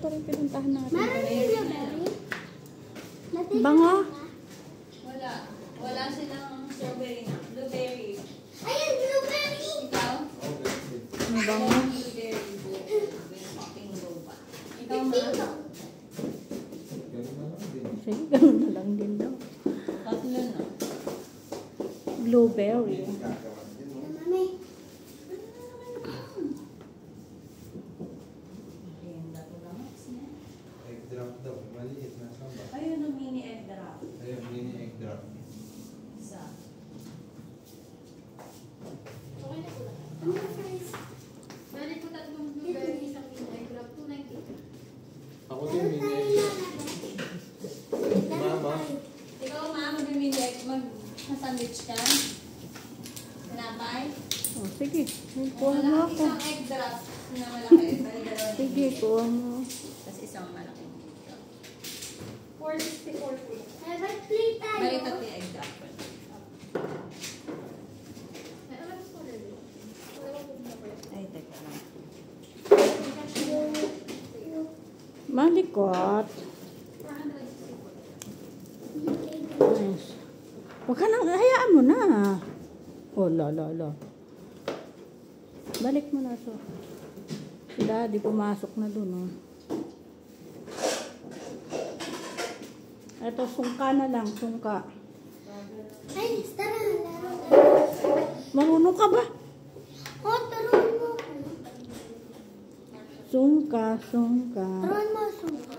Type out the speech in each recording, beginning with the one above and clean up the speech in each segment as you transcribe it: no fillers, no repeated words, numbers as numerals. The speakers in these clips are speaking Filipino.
ito rin pinuntahan natin. Blueberry? Bango? Wala. Wala silang strawberry na. Blueberry. Ayun, blueberry! Ikaw? Ang bango. Blueberry po. Fucking low pa. Ikaw ma? Sige, ganun na lang din daw. Tatlo na. Blueberry. Mami. Egg drop daw. Maliit na samba. Ayun ang mini egg drop. Ayun, mini egg drop. Isa. Ano yung price? Bali po tatlong blueberry, isang mini grab, 290. Ako din mini egg drop. Mama. Ikaw ma, mag-mini egg, mag-sandwich ka? Tinapay? Oh, sige. Kuha mo ako. Isang egg drop na malaki. Bali dalawa. Sige, kuha mo. Tapos isang malaki dito. 464 po. Ay, ba't plate tayo? Bali tatlo yung egg drop. Ay, alam ko na rin. Wala ko na po. Ay, teka lang. Malikot. 464. Nice. Huwag ka nang, hayaan mo na. Oh, la. Balik mo na, so. Si Daddy pumasok na dun, oh. Ito, sungka na lang, sungka. Ay, tara. Marunong ka ba? Oh, turuan mo. Sungka. Turuan mo, suka.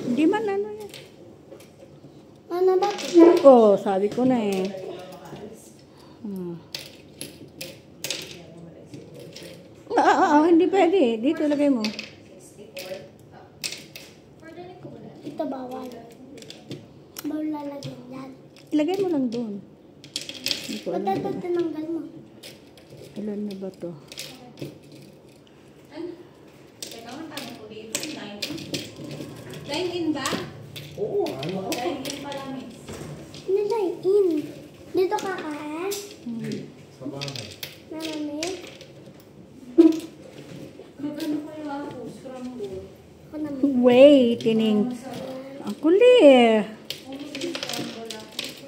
Hindi man ano yan. Ano ba? Oh, sabi ko na eh. Hindi pwede. Dito lagay mo. Ito bawal. Bawal lalagyan yan. Ilagay mo lang doon. Hindi ko alam. Ba't tinanggal mo? Ilan na ba to? Ano? Teka, magkano po dito? 19? Dine-in ba? Oo, ano ako? Dine-in pala, miss. Nilayin. Dito kakain? Sa bahay. Mami? Magkano kayo ako? Scramble. Ako naman. Wait, tining. Ang kulit.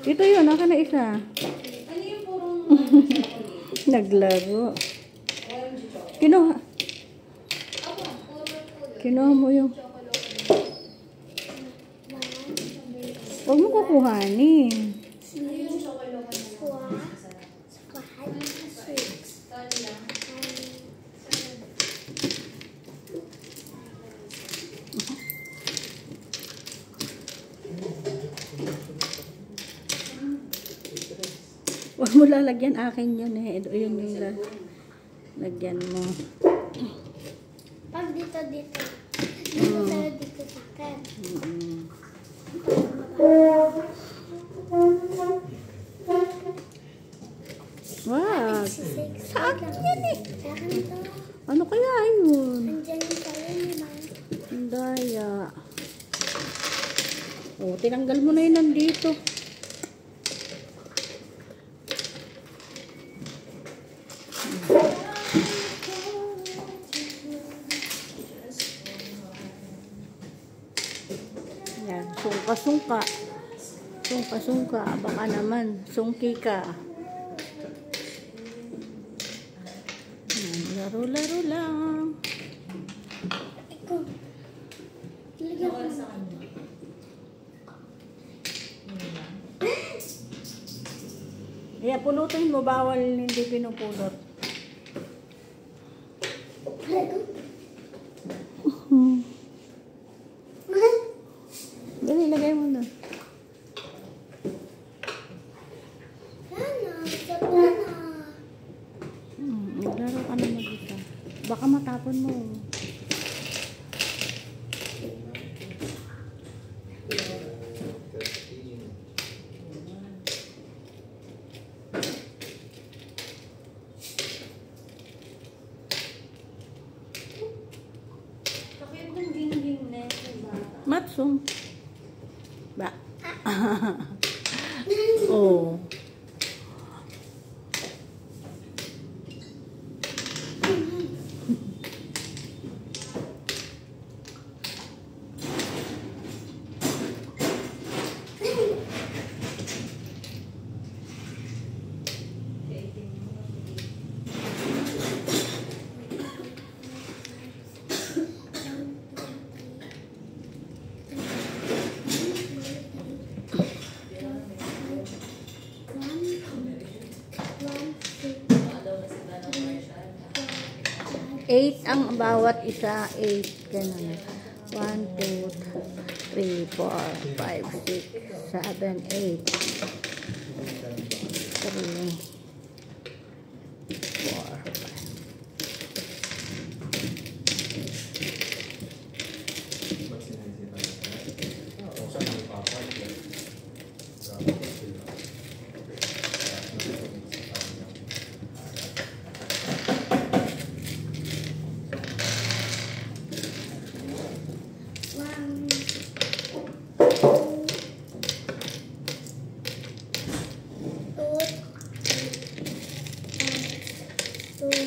Ito yun, naka na isa. Ano yung purong Naglaro. orange chocolate? Kinuha. Ako, puro. Kinuha mo yung... Huwag mo kukuhanin. Yung chocolate na Kuha. Sukahan. Sweet. Sorry lang. Huwag mo lalagyan, akin yun eh. Yun yung lagyan mo. Pag dito. Dito tayo dito sa akin. Wow. Sa akin yan eh. Sa akin ito. Ano kaya yun? Andiyan yung tayo, di ba? Ang daya. Oh, tinanggal mo na yun nandito. Yan, sungka. Sungka. Baka naman, sungki ka. Yan, laro lang. Iko. Lagyan ko. Sa kanya. Kaya pulutin mo, bawal hindi pinupulot. Dali, lagay mo na. Maglaro ka na mag-isa. Baka matapon mo. Bakit kung ding-ding na yung bata? Matsong. Ba? Oh. 8 ang bawat isa. 8. Ganun. 1, 2, 3, 4, 5, 6, 7, 8. 3, 4, 5. Ba't sinisita na? Kung saan may papay. Grabe ko sila. One, two,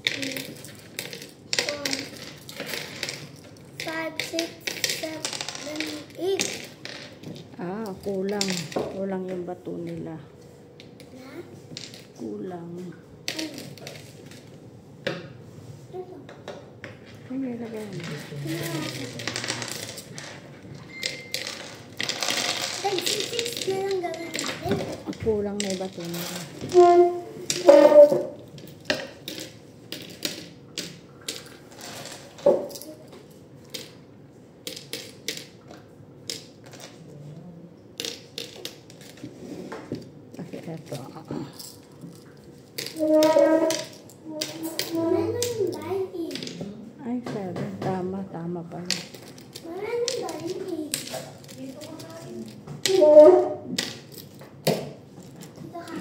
three, 4, 5, 6, 7, 8. Ah, kulang. Kulang yung bato nila. Na? Kulang. Ano? Ay, lagay mo. Tag-6 na lang gawin natin. Kulang na yung bato nila. Kasi ito. Marami yung dahil. Ay, 7. Tama, tama pala. Marami dahil. Dito ko kain. Dito ka.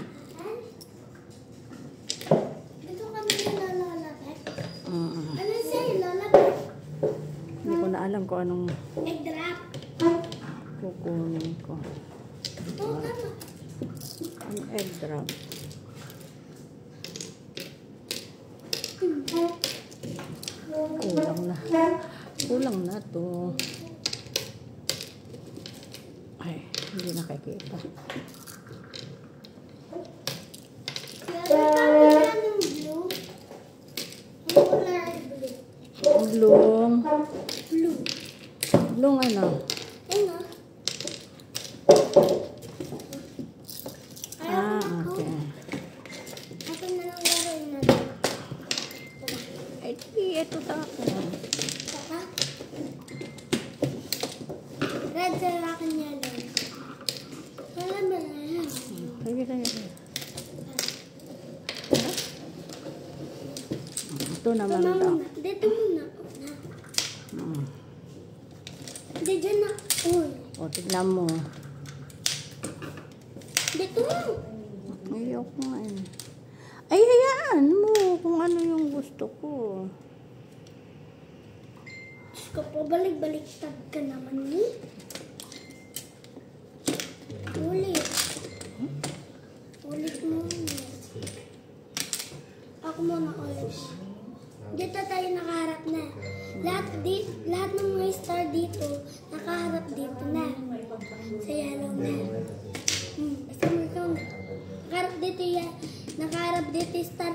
Dito kami nilalapit. Ano sa'yo lalapit? Hindi ko na alam kung anong Egg drop. kukunin ko. Oo, tama. Ang egg drop. Kulang na. Kulang na to. Ay, hindi nakikita. Kaya kami ng blue. Ang color blue. Blong. Blue. Blong ano? Ayun o. Ah, okay. Akin na lang gawin natin. Ay, ito sa akin. Saka. Red sa akin niya lang. Wala ba na yan? Sige, sige. Ito naman Tama daw. muna. Dito muna. Na. Mm. Hindi dyan na. Uy. O, tignan mo. Dito mo. Ayoko nga eh. Ay, hayaan mo kung ano yung gusto ko. Diyos ko po, balik-baliktad ka naman ni. Ulit. Ulit mo. Ako muna ulit. Dito tayo nakaharap na. Lahat ng mga star dito, nakaharap dito na. Sa yellow na. Basta mo ikaw na. Nakaharap dito yan. Nakaharap dito yung star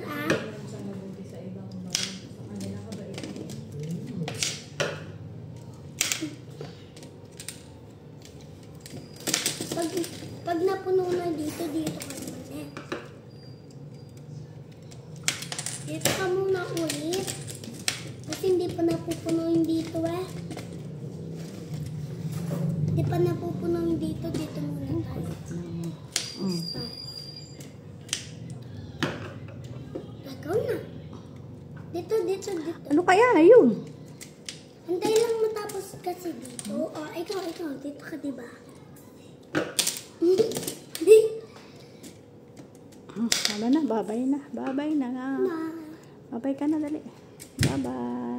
Pag napuno na dito, dito ka naman eh. Dito ka muna ulit. Kasi hindi pa napupunuin dito eh. Hindi pa napupunuin dito, dito muna tayo. Star. Lagaw na. Dito. Ano kaya yun? Antay lang matapos kasi dito. Oh, ikaw. Dito ka, diba? Tama na, babay na. Babay na nga. Babay ka na, dali. Bye-bye.